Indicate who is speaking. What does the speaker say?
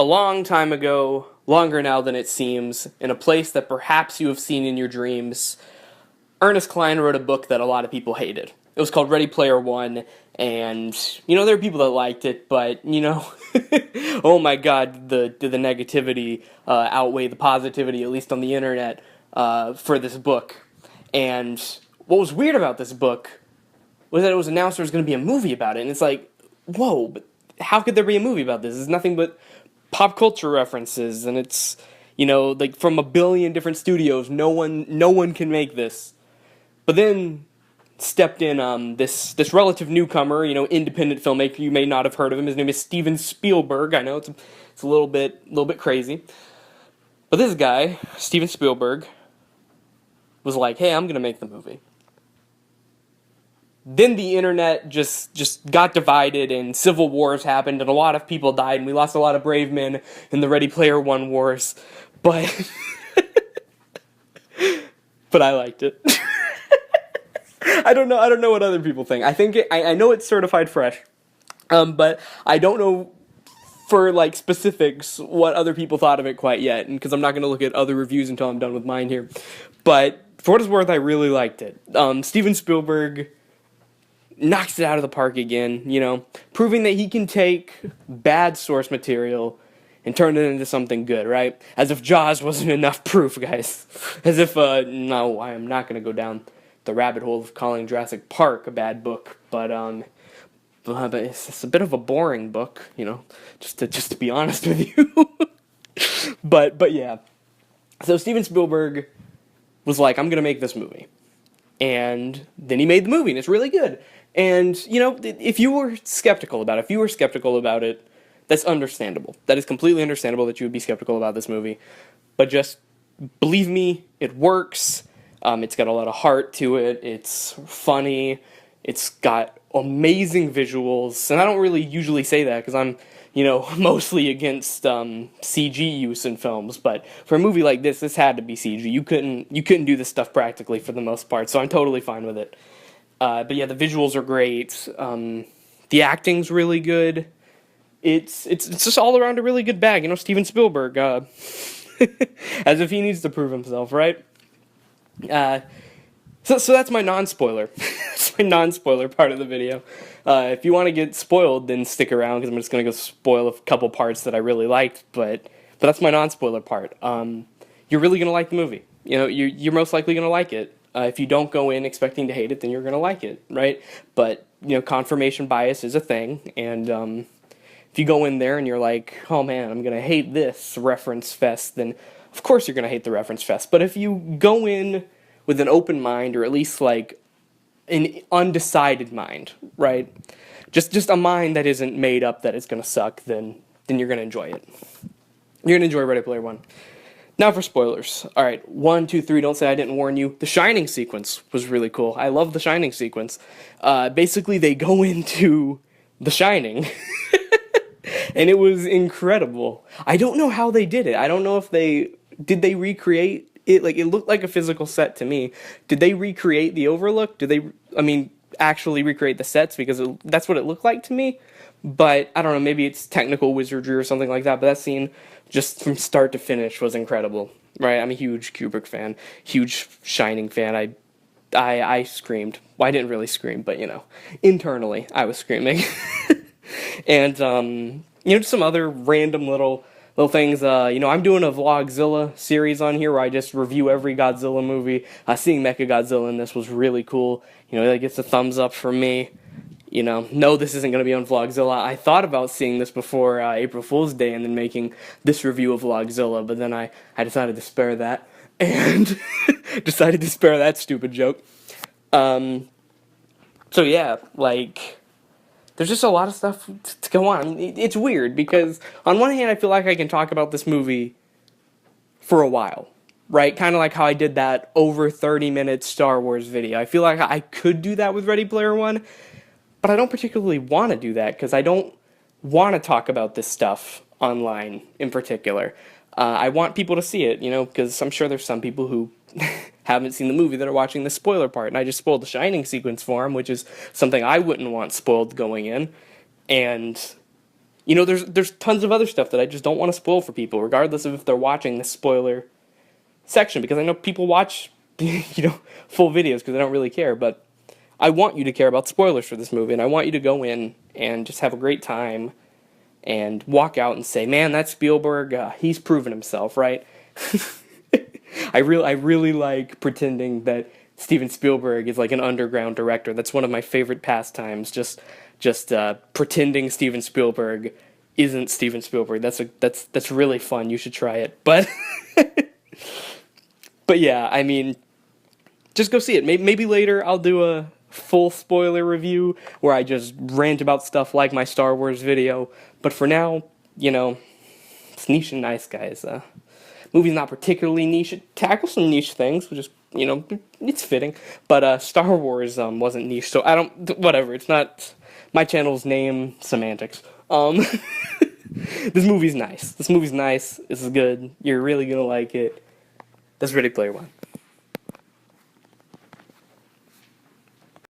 Speaker 1: A long time ago, longer now than it seems, in a place that perhaps you have seen in your dreams, Ernest Cline wrote a book that a lot of people hated. It was called Ready Player One, and, there are people that liked it, but, oh my god, the negativity outweigh the positivity, at least on the internet, for this book. And what was weird about this book was that it was announced there was going to be a movie about it, and it's like, whoa, but how could there be a movie about this? It's nothing but pop culture references, and it's, like from a billion different studios. No one can make this. But then stepped in this relative newcomer, independent filmmaker. You may not have heard of him. His name is Steven Spielberg. I know it's a little bit crazy, but this guy, Steven Spielberg, was like, "Hey, I'm gonna make the movie." Then the internet just got divided, and civil wars happened, and a lot of people died, and we lost a lot of brave men in the Ready Player One wars. But but I liked it. I don't know what other people think. I know it's certified fresh, but I don't know for like specifics what other people thought of it quite yet, and because I'm not going to look at other reviews until I'm done with mine here. But for what it's worth, I really liked it. Steven Spielberg knocks it out of the park again, proving that he can take bad source material and turn it into something good, right? As if Jaws wasn't enough proof, guys. As if, no, I am not going to go down the rabbit hole of calling Jurassic Park a bad book, but it's a bit of a boring book, just to be honest with you. but yeah. So Steven Spielberg was like, I'm going to make this movie. And then he made the movie, and it's really good. And, if you were skeptical about it, that's understandable. That is completely understandable that you would be skeptical about this movie. But just believe me, it works. It's got a lot of heart to it. It's funny. It's got amazing visuals. And I don't really usually say that because I'm, mostly against CG use in films. But for a movie like this had to be CG. You couldn't do this stuff practically for the most part. So I'm totally fine with it. But yeah, the visuals are great. The acting's really good. It's just all around a really good bag. Steven Spielberg, as if he needs to prove himself, right? So that's my non-spoiler. That's my non-spoiler part of the video. If you want to get spoiled, then stick around, because I'm just going to go spoil a couple parts that I really liked, but that's my non-spoiler part. You're really going to like the movie. You're most likely going to like it. If you don't go in expecting to hate it, then you're going to like it, right? But, confirmation bias is a thing, and if you go in there and you're like, oh man, I'm going to hate this reference fest, then of course you're going to hate the reference fest. But if you go in with an open mind, or at least like an undecided mind, right? Just a mind that isn't made up that it's going to suck, then you're going to enjoy it. You're going to enjoy Ready Player One. Now for spoilers. Alright, 1, 2, 3, don't say I didn't warn you. The Shining sequence was really cool. I love the Shining sequence. Basically, they go into The Shining, and it was incredible. I don't know how they did it. I don't know if did they recreate it? Like, it looked like a physical set to me. Did they recreate the Overlook? Did they, actually recreate the sets? Because that's what it looked like to me. But, I don't know, maybe it's technical wizardry or something like that. But that scene, just from start to finish, was incredible. Right? I'm a huge Kubrick fan. Huge Shining fan. I screamed. Well, I didn't really scream, but, internally, I was screaming. And, just some other random little things. I'm doing a Vlogzilla series on here where I just review every Godzilla movie. Seeing Mechagodzilla in this was really cool. That gets a thumbs up from me. No, this isn't going to be on Vlogzilla. I thought about seeing this before April Fool's Day and then making this review of Vlogzilla, but then I decided to spare that, and decided to spare that stupid joke. So yeah, there's just a lot of stuff to go on. It's weird, because on one hand, I feel like I can talk about this movie for a while, right? Kind of like how I did that over 30-minute Star Wars video. I feel like I could do that with Ready Player One, but I don't particularly want to do that, because I don't want to talk about this stuff online in particular. I want people to see it, because I'm sure there's some people who haven't seen the movie that are watching the spoiler part, and I just spoiled the Shining sequence for them, which is something I wouldn't want spoiled going in. And, you know, there's tons of other stuff that I just don't want to spoil for people, regardless of if they're watching this spoiler section, because I know people watch, full videos because they don't really care, but I want you to care about spoilers for this movie, and I want you to go in and just have a great time and walk out and say, man, that's Spielberg, he's proven himself, right? I really like pretending that Steven Spielberg is like an underground director. That's one of my favorite pastimes, just pretending Steven Spielberg isn't Steven Spielberg. That's really fun. You should try it. But but yeah, I mean, just go see it. Maybe later I'll do a full spoiler review where I just rant about stuff like my Star Wars video. But for now, it's niche and nice, guys. Movie's not particularly niche. It tackles some niche things, which is, it's fitting. But Star Wars wasn't niche, so I don't, whatever. It's not my channel's name, semantics. This movie's nice. This is good. You're really gonna like it. That's Ready Player One.